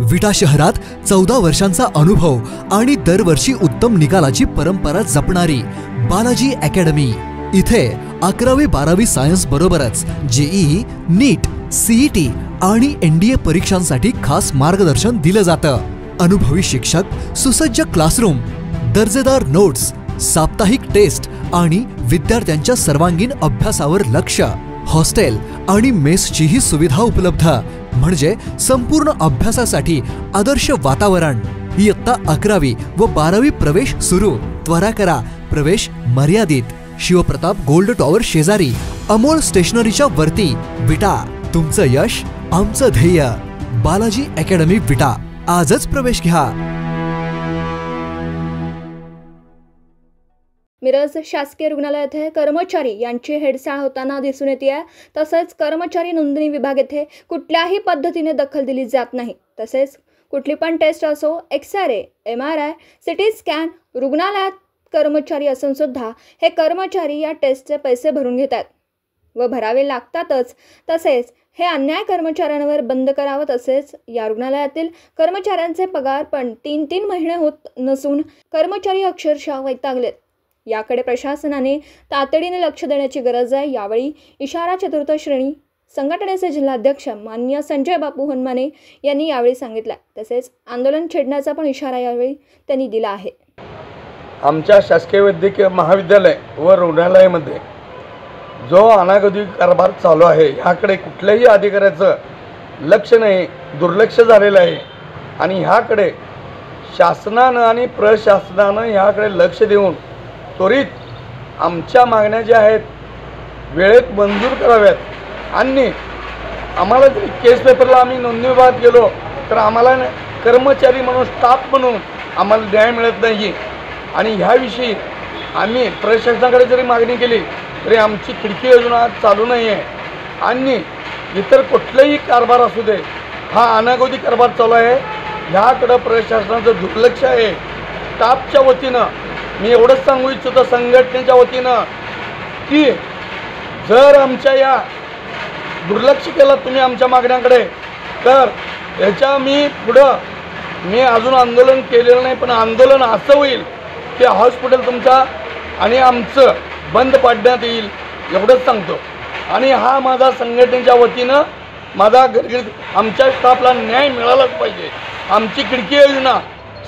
विटा शहरात 14 वर्षांचा अनुभव आणि दरवर्षी उत्तम निकालाची परंपरा जपणारी बालाजी अकॅडमी। इथे 11वी-12वी सायन्स बरोबरच जेईई, नीट, सीईटी आणि एनडीए परीक्षांसाठी खास मार्गदर्शन दिलं जातं। अनुभवी शिक्षक, सुसज्ज क्लासरूम, दर्जेदार नोट्स, साप्ताहिक टेस्ट आणि विद्यार्थ्यांच्या सर्वांगीण अभ्यासावर लक्ष। हॉस्टेल आणि मेसचीही सुविधा उपलब्ध, म्हणजे संपूर्ण अभ्यासासाठी आदर्श वातावरण। इयत्ता 11वी व 12वी प्रवेश सुरू। त्वरा करा, प्रवेश मर्यादित। शिवप्रताप गोल्ड टॉवर शेजारी, अमोल स्टेशनरीच्या वरती, विटा। तुमचं यश आमचं ध्येय। बालाजी अकॅडमी विटा, आजच प्रवेश घ्या। मिरज शासकीय रुग्णालयात कर्मचारी यांची हेडसाळ होताना दिसून येते। तसेच कर्मचारी नोंदणी विभाग येथे कुठल्याही पद्धतीने दखल दिली जात नाही। तसेच कुठली पण टेस्ट असो, एक्सरे, MRI, सिटी स्कॅन, रुग्णालयात कर्मचारी असून सुद्धा हे कर्मचारी या टेस्टचे पैसे भरून घेतात व भरावे लागतातच। तसेच हे अन्याय कर्मचाऱ्यांवर बंद करावं। तसेच या रुग्णालयातील कर्मचाऱ्यांचे पगार पण 3-3 महिने होत नसून कर्मचारी अक्षरशः वैतागलेत। याकडे प्रशासनाने तातडीने लक्ष देण्याची गरज आहे। यावेळी इशारा चतुर्थ श्रेणी संघटनेचे जिल्हाध्यक्ष माननीय संजय बापू हनुमाने यांनी यावेळी सांगितलं। तसेच आंदोलन छेडण्याचा पण इशारा यावेळी त्यांनी दिला आहे। आमच्या शासकीय वैद्यकीय महाविद्यालय व रुग्णालयामध्ये जो अनागोदी कारभार चालू आहे, ह्याकडे कुठल्याही अधिकाऱ्याचं लक्ष नाही, दुर्लक्ष झालेलं आहे। आणि ह्याकडे शासनानं आणि प्रशासनानं ह्याकडे लक्ष देऊन त्वरित आमच्या मागण्या ज्या आहेत वेळेत मंजूर कराव्यात। आणि आम्हाला जरी केस पेपरला आम्ही नोंदणी विभागात गेलो तर आम्हाला कर्मचारी म्हणून, स्टाफ म्हणून आम्हाला न्याय मिळत नाही। आणि ह्याविषयी आम्ही प्रशासनाकडे जरी मागणी केली तरी आमची खिडकी योजना चालू नाही आहे। आणि इतर कुठलाही कारभार असू दे, हा अनागोदी कारभार चालू आहे। ह्याकडं प्रशासनाचं दुर्लक्ष आहे। स्टाफच्या वतीनं मी एवढंच सांगू इच्छितो, संघटनेच्या वतीनं, की जर आमच्या या दुर्लक्ष केलं तुम्ही आमच्या मागण्यांकडे, तर याच्या मी अजून आंदोलन केलेलं नाही। पण आंदोलन असं होईल की हॉस्पिटल तुमचा आणि आमचं बंद पाडण्यात येईल, एवढंच सांगतो। आणि हा माझा संघटनेच्या वतीनं माझा आमच्या स्टाफला न्याय मिळालाच पाहिजे। आमची खिडकी योजना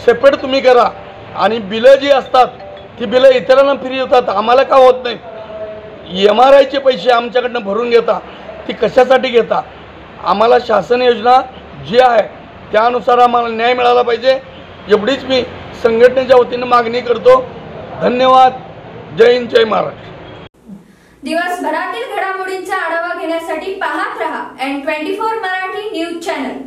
सेपरेट तुम्ही करा। आणि बिलं जी असतात ती बिलं इतरांना फ्री होतात, आम्हाला का होत नाही? MRIचे पैसे आमच्याकडनं भरून घेता, ती कशासाठी घेता? आम्हाला शासन योजना जी आहे त्यानुसार आम्हाला न्याय मिळाला पाहिजे, एवढीच मी संघटनेच्या वतीनं मागणी करतो। धन्यवाद। जय हिंद, जय महाराष्ट्र। दिवसभरातील घडामोडींचा आढावा घेण्यासाठी पाहत रहा N24 मराठी न्यूज चॅनल।